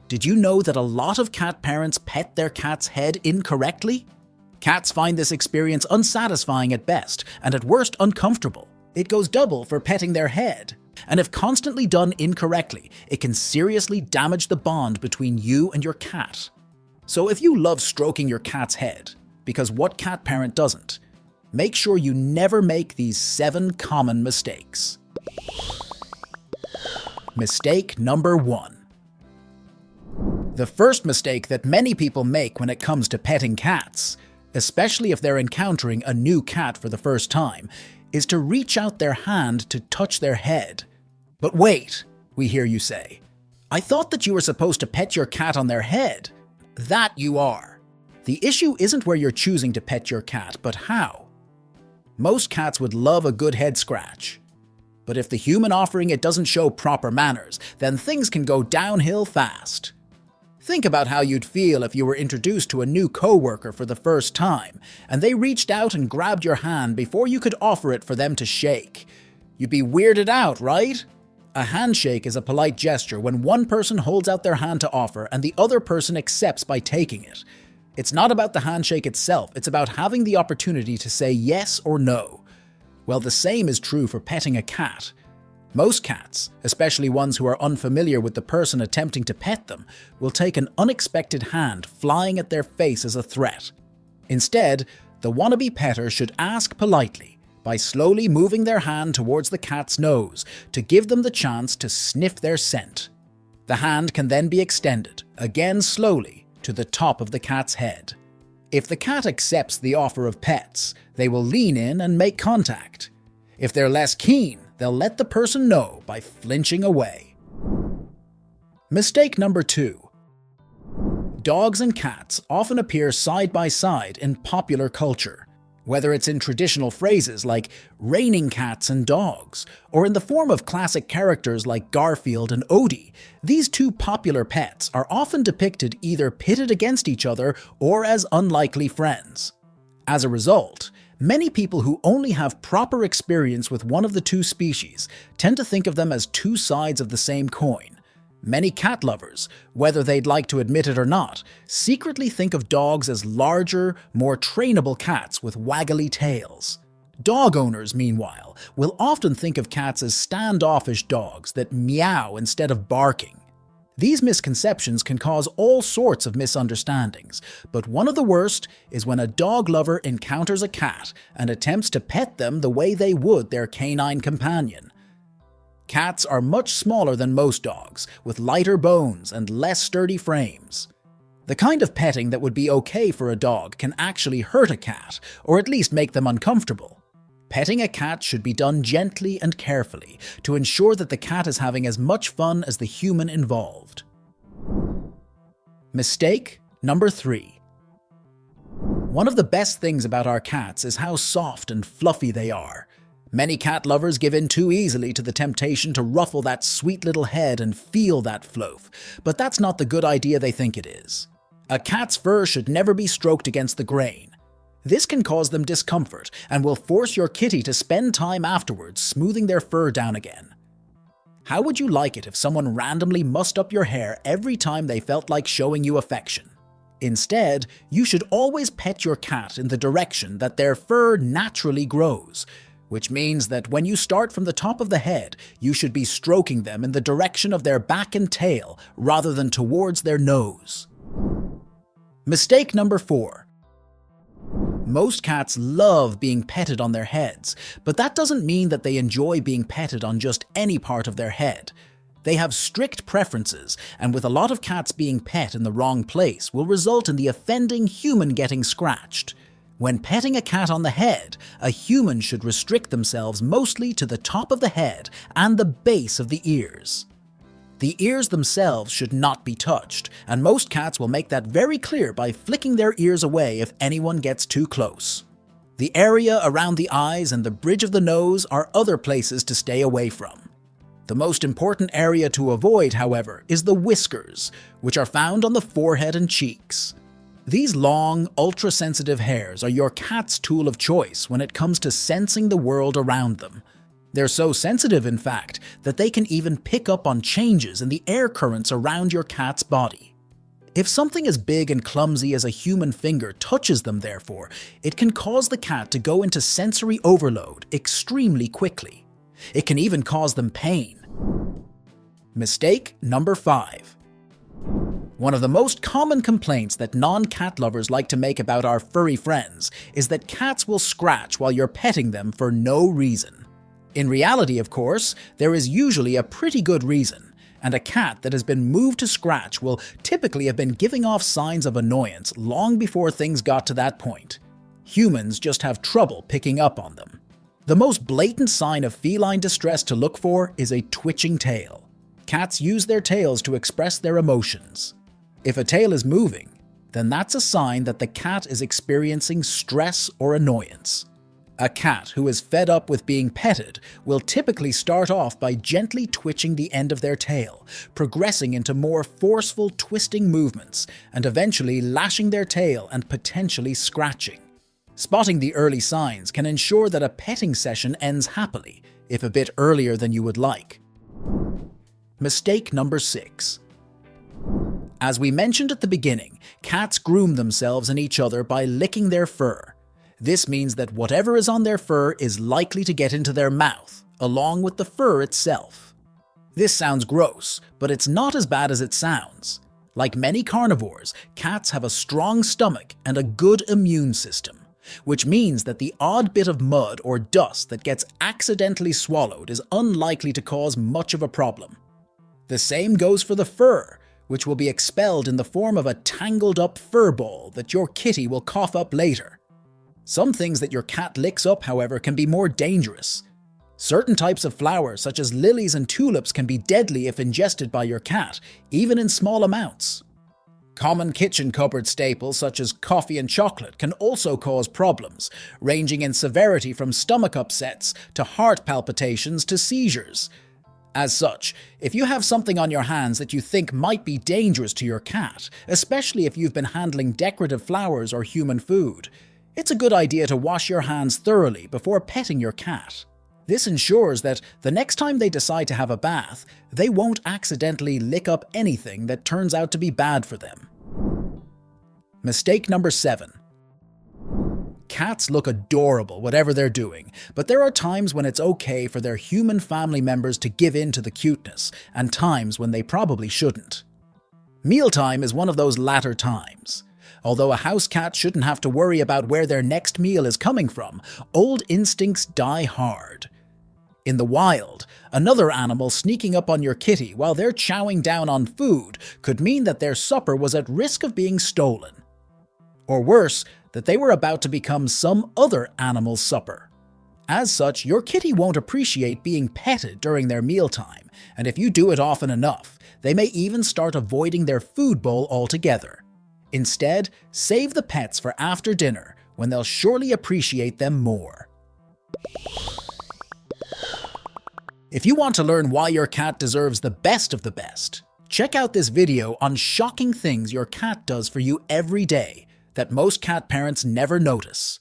Did you know that a lot of cat parents pet their cat's head incorrectly? Cats find this experience unsatisfying at best, and at worst uncomfortable. It goes double for petting their head. And if constantly done incorrectly, it can seriously damage the bond between you and your cat. So if you love stroking your cat's head, because what cat parent doesn't, make sure you never make these 7 common mistakes. Mistake number 1. The first mistake that many people make when it comes to petting cats, especially if they're encountering a new cat for the first time, is to reach out their hand to touch their head. But wait, we hear you say. I thought that you were supposed to pet your cat on their head. That you are. The issue isn't where you're choosing to pet your cat, but how. Most cats would love a good head scratch. But if the human offering it doesn't show proper manners, then things can go downhill fast. Think about how you'd feel if you were introduced to a new coworker for the first time, and they reached out and grabbed your hand before you could offer it for them to shake. You'd be weirded out, right? A handshake is a polite gesture when one person holds out their hand to offer and the other person accepts by taking it. It's not about the handshake itself, it's about having the opportunity to say yes or no. Well, the same is true for petting a cat. Most cats, especially ones who are unfamiliar with the person attempting to pet them, will take an unexpected hand flying at their face as a threat. Instead, the wannabe petter should ask politely, by slowly moving their hand towards the cat's nose to give them the chance to sniff their scent. The hand can then be extended, again slowly, to the top of the cat's head. If the cat accepts the offer of pets, they will lean in and make contact. If they're less keen, they'll let the person know by flinching away. Mistake number 2. Dogs and cats often appear side by side in popular culture, whether it's in traditional phrases like raining cats and dogs, or in the form of classic characters like Garfield and Odie. These two popular pets are often depicted either pitted against each other or as unlikely friends. As a result, many people who only have proper experience with one of the two species tend to think of them as two sides of the same coin. Many cat lovers, whether they'd like to admit it or not, secretly think of dogs as larger, more trainable cats with waggly tails. Dog owners, meanwhile, will often think of cats as standoffish dogs that meow instead of barking. These misconceptions can cause all sorts of misunderstandings, but one of the worst is when a dog lover encounters a cat and attempts to pet them the way they would their canine companion. Cats are much smaller than most dogs, with lighter bones and less sturdy frames. The kind of petting that would be okay for a dog can actually hurt a cat, or at least make them uncomfortable. Petting a cat should be done gently and carefully to ensure that the cat is having as much fun as the human involved. Mistake number 3. One of the best things about our cats is how soft and fluffy they are. Many cat lovers give in too easily to the temptation to ruffle that sweet little head and feel that floof, but that's not the good idea they think it is. A cat's fur should never be stroked against the grain. This can cause them discomfort and will force your kitty to spend time afterwards smoothing their fur down again. How would you like it if someone randomly mussed up your hair every time they felt like showing you affection? Instead, you should always pet your cat in the direction that their fur naturally grows, which means that when you start from the top of the head, you should be stroking them in the direction of their back and tail rather than towards their nose. Mistake number 4. Most cats love being petted on their heads, but that doesn't mean that they enjoy being petted on just any part of their head. They have strict preferences, and with a lot of cats being pet in the wrong place will result in the offending human getting scratched. When petting a cat on the head, a human should restrict themselves mostly to the top of the head and the base of the ears. The ears themselves should not be touched, and most cats will make that very clear by flicking their ears away if anyone gets too close. The area around the eyes and the bridge of the nose are other places to stay away from. The most important area to avoid, however, is the whiskers, which are found on the forehead and cheeks. These long, ultra-sensitive hairs are your cat's tool of choice when it comes to sensing the world around them. They're so sensitive, in fact, that they can even pick up on changes in the air currents around your cat's body. If something as big and clumsy as a human finger touches them, therefore, it can cause the cat to go into sensory overload extremely quickly. It can even cause them pain. Mistake number 5. One of the most common complaints that non-cat lovers like to make about our furry friends is that cats will scratch while you're petting them for no reason. In reality, of course, there is usually a pretty good reason, and a cat that has been moved to scratch will typically have been giving off signs of annoyance long before things got to that point. Humans just have trouble picking up on them. The most blatant sign of feline distress to look for is a twitching tail. Cats use their tails to express their emotions. If a tail is moving, then that's a sign that the cat is experiencing stress or annoyance. A cat who is fed up with being petted will typically start off by gently twitching the end of their tail, progressing into more forceful twisting movements, and eventually lashing their tail and potentially scratching. Spotting the early signs can ensure that a petting session ends happily, if a bit earlier than you would like. Mistake number 6. As we mentioned at the beginning, cats groom themselves and each other by licking their fur. This means that whatever is on their fur is likely to get into their mouth, along with the fur itself. This sounds gross, but it's not as bad as it sounds. Like many carnivores, cats have a strong stomach and a good immune system, which means that the odd bit of mud or dust that gets accidentally swallowed is unlikely to cause much of a problem. The same goes for the fur, which will be expelled in the form of a tangled up fur ball that your kitty will cough up later. Some things that your cat licks up, however, can be more dangerous. Certain types of flowers, such as lilies and tulips, can be deadly if ingested by your cat, even in small amounts. Common kitchen cupboard staples such as coffee and chocolate can also cause problems, ranging in severity from stomach upsets to heart palpitations to seizures. As such, if you have something on your hands that you think might be dangerous to your cat, especially if you've been handling decorative flowers or human food, it's a good idea to wash your hands thoroughly before petting your cat. This ensures that the next time they decide to have a bath, they won't accidentally lick up anything that turns out to be bad for them. Mistake number 7. Cats look adorable whatever they're doing, but there are times when it's okay for their human family members to give in to the cuteness, and times when they probably shouldn't. Mealtime is one of those latter times. Although a house cat shouldn't have to worry about where their next meal is coming from, old instincts die hard. In the wild, another animal sneaking up on your kitty while they're chowing down on food could mean that their supper was at risk of being stolen. Or worse, that they were about to become some other animal's supper. As such, your kitty won't appreciate being petted during their mealtime, and if you do it often enough, they may even start avoiding their food bowl altogether. Instead, save the pets for after dinner, when they'll surely appreciate them more. If you want to learn why your cat deserves the best of the best, check out this video on shocking things your cat does for you every day that most cat parents never notice.